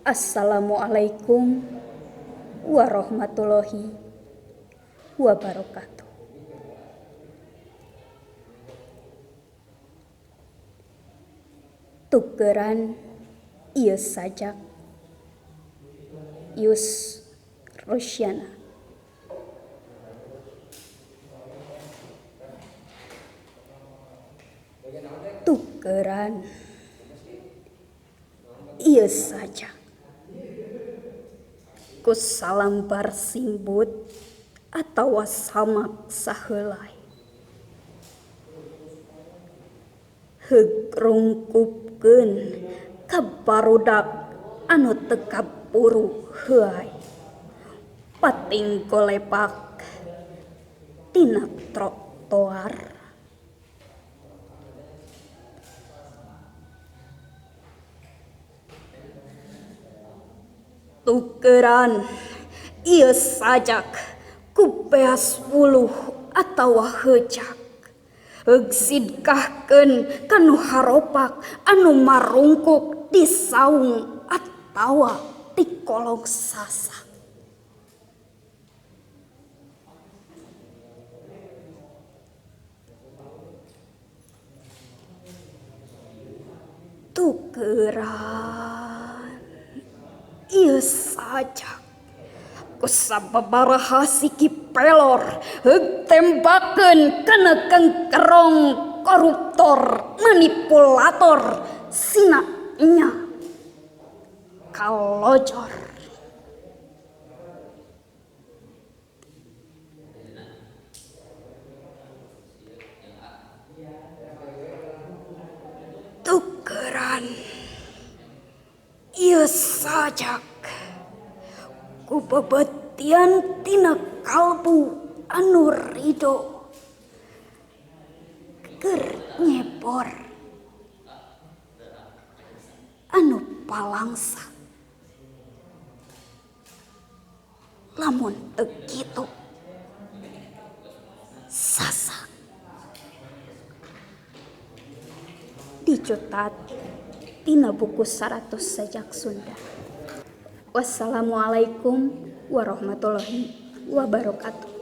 Assalamualaikum warahmatullahi wabarakatuh. Tukeran ieu sajak Yus Rosyana. Tukeran ieu sajak ku salambar simbut atawa samak saheulai. Heug rungkupkeun ka barudak anu teu kaburu heuai. Pating golepak tina trotoar. Tukeran ieu sajak ku beas wuluh atawa heujak. Heug sidkahkeun kanu haropak anu marungkuk di saung atawa di kolong sasak. Tukeran ieu sajak ku sababaraha siki pelor heug tembakeun kana kengkerong koruptor manipulator sina nya kalojor. Tukeran ieu sajak ku bebetian tina kalbu anu ridho keur nyebor anu palangsa. Lamun teu kitu sasak. Dicotat tina buku 100 Sajak Sunda. Wassalamualaikum warahmatullahi wabarakatuh.